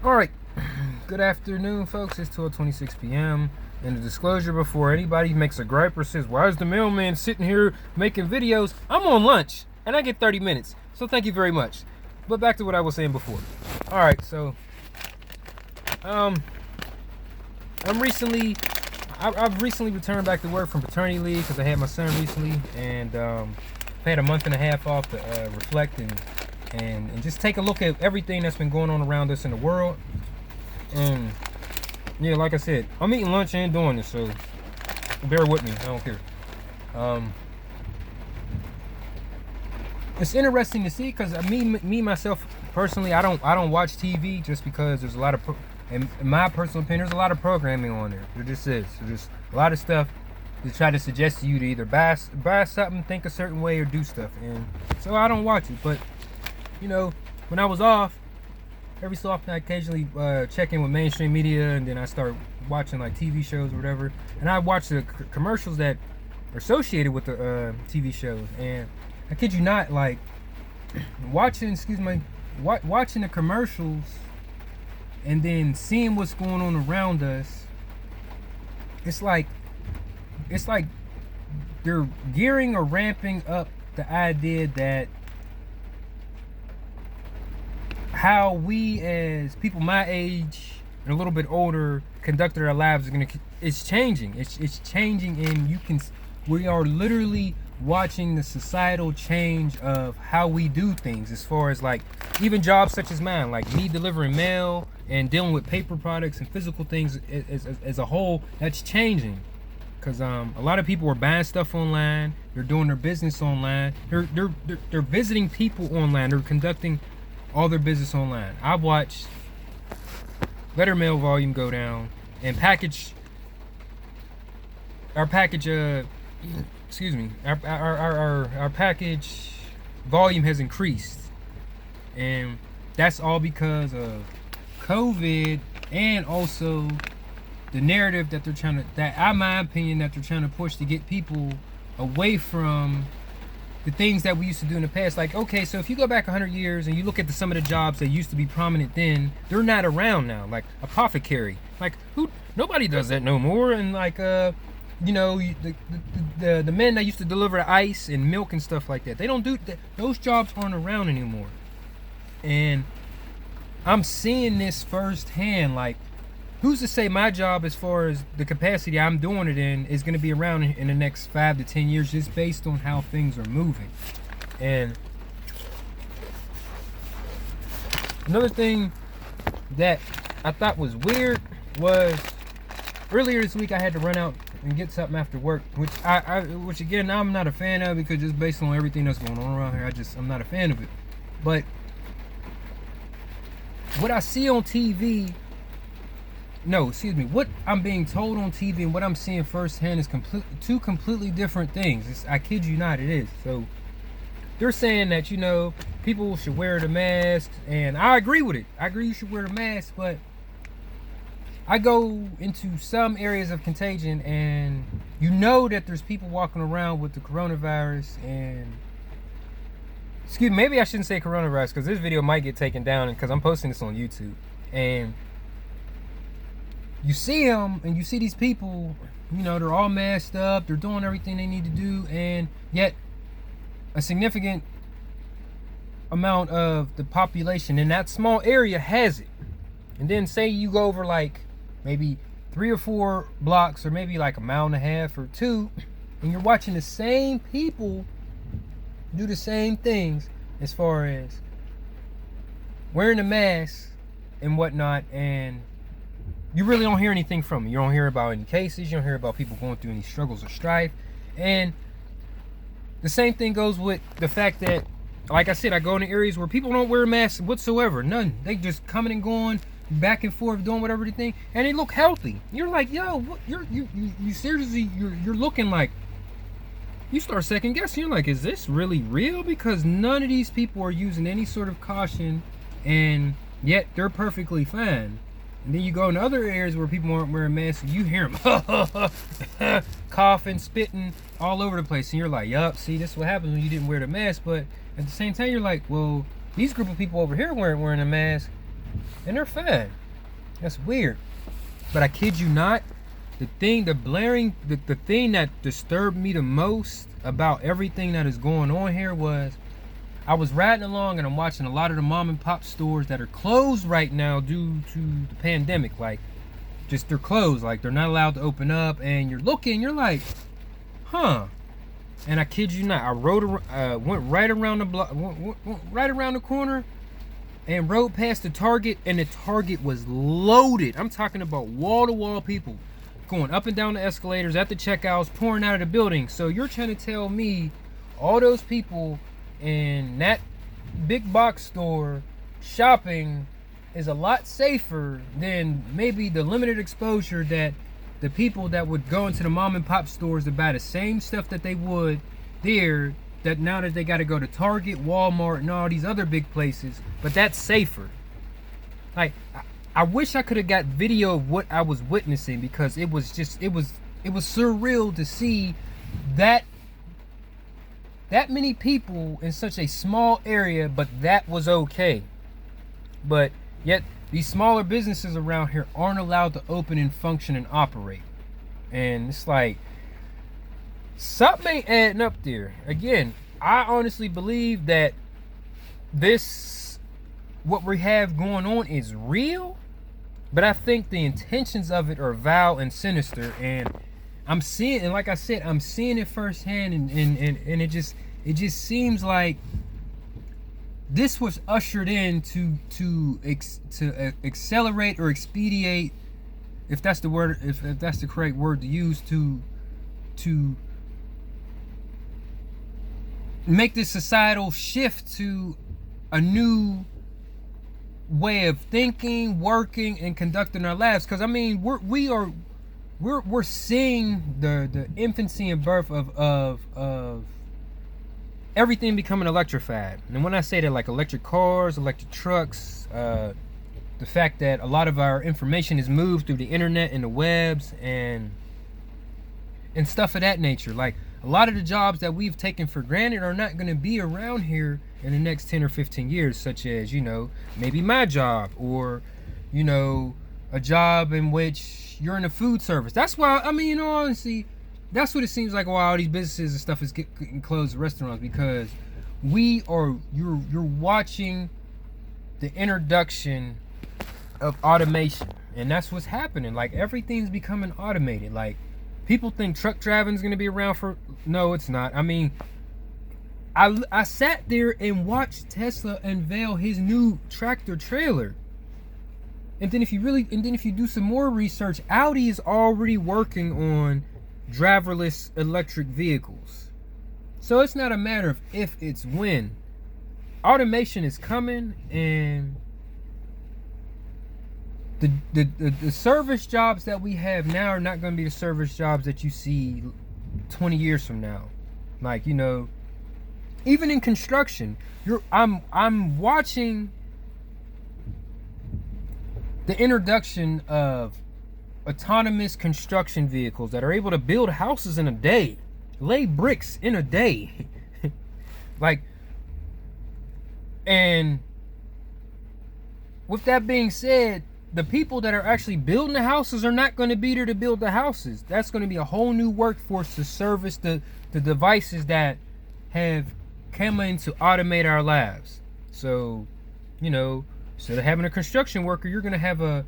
All right, good afternoon, folks. It's 12:26 p.m. And a disclosure before anybody makes a gripe or says, "Why is the mailman sitting here making videos?" I'm on lunch and I get 30 minutes, so thank you very much. But back to what I was saying before. All right, so um, I'm recently, I've recently returned back to work from paternity leave because I had my son recently, and I've had a month and a half off to reflect and just take a look at everything that's been going on around us in the world. And yeah, like I said, I'm eating lunch and doing this, so bear with me. I don't care. Um, it's interesting to see because me myself personally, I don't watch TV just because there's a lot of, in my personal opinion, there's a lot of programming on there. There just is. There's just a lot of stuff to try to suggest to you to either buy something, think a certain way, or do stuff. And so I don't watch it. But you know, when I was off, every so often I occasionally check in with mainstream media, and then I start watching like TV shows or whatever. And I watch the commercials that are associated with the TV shows. And I kid you not, like watching the commercials and then seeing what's going on around us. It's like they're gearing or ramping up the idea that how we as people my age and a little bit older conducted our lives it's changing. It's changing, and we are literally watching the societal change of how we do things, as far as like even jobs such as mine, like me delivering mail and dealing with paper products and physical things as a whole. That's changing because a lot of people are buying stuff online. They're doing their business online. They're visiting people online. They're conducting all their business online. I've watched letter mail volume go down, and our package our package volume has increased, and that's all because of COVID, and also the narrative that in my opinion, that they're trying to push to get people away from the things that we used to do in the past. Like, okay, so if you go back 100 years and you look at some of the jobs that used to be prominent then, they're not around now. Like apothecary, like nobody does that no more. And like the men that used to deliver ice and milk and stuff like that, they don't do that. Those jobs aren't around anymore. And I'm seeing this firsthand. Like, who's to say my job, as far as the capacity I'm doing it in, is going to be around in the next 5 to 10 years, just based on how things are moving. And another thing that I thought was weird was earlier this week I had to run out and get something after work, which again I'm not a fan of, because just based on everything that's going on around here, I'm not a fan of it. But what I see on TV, what I'm being told on TV and what I'm seeing firsthand is two completely different things. I kid you not, it is. So they're saying that, people should wear the mask, and I agree with it. I agree you should wear the mask, but I go into some areas of contagion, and that there's people walking around with the coronavirus, and maybe I shouldn't say coronavirus, because this video might get taken down, because I'm posting this on YouTube. And you see them, and you see these people, they're all masked up, they're doing everything they need to do, and yet a significant amount of the population in that small area has it. And then say you go over like maybe 3 or 4 blocks, or maybe like a mile and a half or 2, and you're watching the same people do the same things, as far as wearing a mask and whatnot, and you really don't hear anything from them. You don't hear about any cases. You don't hear about people going through any struggles or strife. And the same thing goes with the fact that, like I said, I go into areas where people don't wear masks whatsoever. None. They just coming and going, back and forth, doing whatever they think, and they look healthy. You're like, yo, what? You seriously, you're looking like, you start second guessing. You're like, is this really real? Because none of these people are using any sort of caution, and yet they're perfectly fine. And then you go in other areas where people aren't wearing masks, and you hear them coughing, spitting all over the place. And you're like, yup, see, this is what happens when you didn't wear the mask. But at the same time, you're like, well, these group of people over here weren't wearing a mask. and they're fine. That's weird. But I kid you not, the thing that disturbed me the most about everything that is going on here was I was riding along and I'm watching a lot of the mom and pop stores that are closed right now due to the pandemic. Like, just they're closed. Like, they're not allowed to open up. And you're looking, you're like, huh. And I kid you not, I went right around the block, went right around the corner and rode past the Target, and the Target was loaded. I'm talking about wall-to-wall people going up and down the escalators at the checkouts, pouring out of the building. So you're trying to tell me all those people in that big box store shopping is a lot safer than maybe the limited exposure that the people that would go into the mom and pop stores to buy the same stuff that they would there, that now that they got to go to Target, Walmart, and all these other big places, but that's safer. Like, I wish I could have got video of what I was witnessing, because it was surreal to see that many people in such a small area, but that was okay. But yet these smaller businesses around here aren't allowed to open and function and operate. And it's like, something ain't adding up there. Again, I honestly believe that what we have going on is real, but I think the intentions of it are vile and sinister. And I'm seeing, and like I said, I'm seeing it firsthand, and it just seems like this was ushered in to accelerate or expedite, if that's the word, if that's the correct word to use, to make this societal shift to a new way of thinking, working, and conducting our lives. Because I mean, we're seeing the infancy and birth of everything becoming electrified. And when I say that, like electric cars, electric trucks, the fact that a lot of our information is moved through the internet and the webs and stuff of that nature. Like, a lot of the jobs that we've taken for granted are not going to be around here in the next 10 or 15 years, such as, maybe my job, or, a job in which you're in the food service. That's why, I mean, honestly, that's what it seems like why all these businesses and stuff is getting closed, restaurants, because you're watching the introduction of automation, and that's what's happening. Like, everything's becoming automated. Like, people think truck driving is going to be around for, no, it's not. I mean, I sat there and watched Tesla unveil his new tractor trailer. And then if you do some more research, Audi is already working on driverless electric vehicles. So it's not a matter of if, it's when. Automation is coming, and the service jobs that we have now are not going to be the service jobs that you see 20 years from now. Like, even in construction, I'm watching the introduction of autonomous construction vehicles that are able to build houses in a day, lay bricks in a day. Like, and with that being said, the people that are actually building the houses are not going to be there to build the houses. That's going to be a whole new workforce to service the devices that have come in to automate our lives. So, instead of having a construction worker, you're going to have a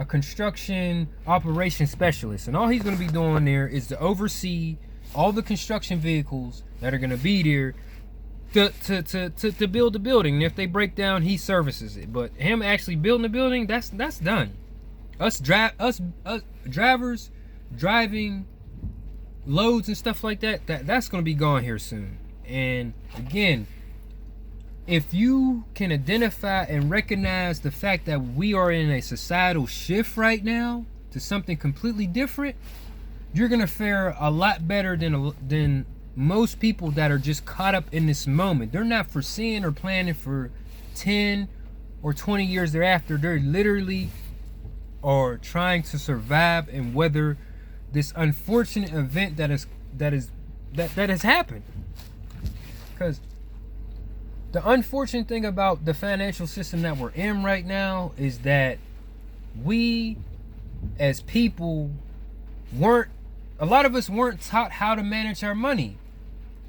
construction operation specialist. And all he's going to be doing there is to oversee all the construction vehicles that are going to be there to build the building. And if they break down, he services it. But him actually building the building, that's done. Us drivers driving loads and stuff like that's going to be gone here soon. And again, if you can identify and recognize the fact that we are in a societal shift right now to something completely different, you're going to fare a lot better than most people that are just caught up in this moment. They're not foreseeing or planning for 10 or 20 years thereafter. They're literally are trying to survive and weather this unfortunate event that has happened. Because The unfortunate thing about the financial system that we're in right now is that we as people a lot of us weren't taught how to manage our money.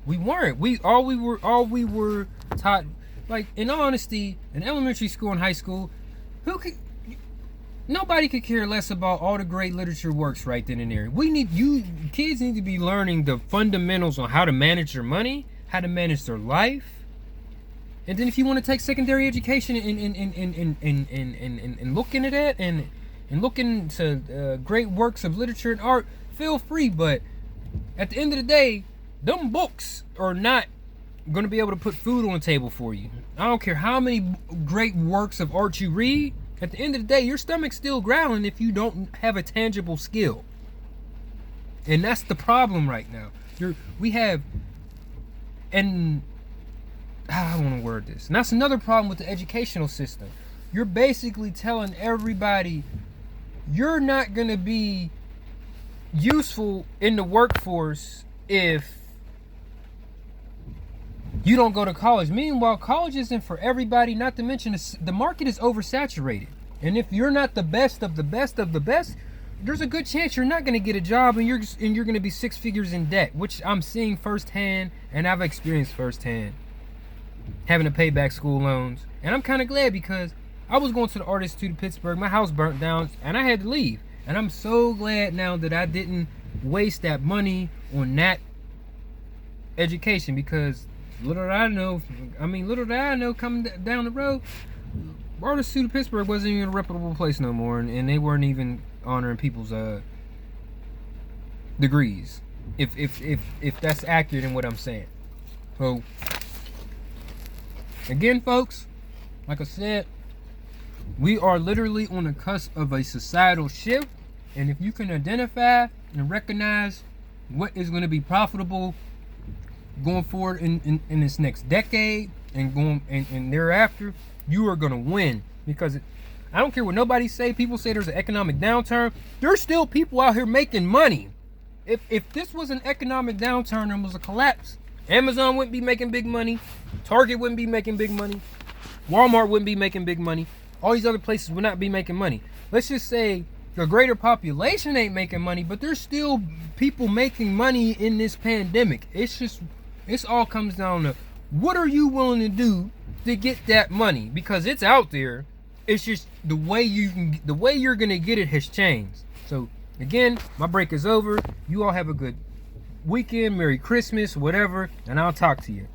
We weren't. All we were taught, like, in all honesty, in elementary school and high school, nobody could care less about all the great literature works right then and there. Kids need to be learning the fundamentals on how to manage their money, how to manage their life. And then if you want to take secondary education and look into that and look into great works of literature and art, feel free. But at the end of the day, them books are not going to be able to put food on the table for you. I don't care how many great works of art you read. At the end of the day, your stomach's still growling if you don't have a tangible skill. And that's the problem right now. How do I want to word this? And that's another problem with the educational system. You're basically telling everybody you're not going to be useful in the workforce if you don't go to college. Meanwhile, college isn't for everybody, not to mention the market is oversaturated. And if you're not the best of the best of the best, there's a good chance you're not going to get a job and you're going to be 6 figures in debt, which I'm seeing firsthand and I've experienced firsthand. Having to pay back school loans. And I'm kind of glad because I was going to the Art Institute of Pittsburgh. My house burnt down and I had to leave. And I'm so glad now that I didn't waste that money on that education, because little did I know coming down the road, Art Institute of Pittsburgh wasn't even a reputable place no more, and they weren't even honoring people's degrees. If that's accurate in what I'm saying. So again, folks, like I said, we are literally on the cusp of a societal shift, and if you can identify and recognize what is going to be profitable going forward in this next decade and thereafter, you are going to win. Because I don't care what nobody say. People say there's an economic downturn. There's still people out here making money. If this was an economic downturn and was a collapse, Amazon wouldn't be making big money. Target wouldn't be making big money. Walmart wouldn't be making big money. All these other places would not be making money. Let's just say the greater population ain't making money, but there's still people making money in this pandemic. It's all comes down to what are you willing to do to get that money, because it's out there. It's just the way you're gonna get it has changed. So again, my break is over. You all have a good weekend, Merry Christmas, whatever, and I'll talk to you.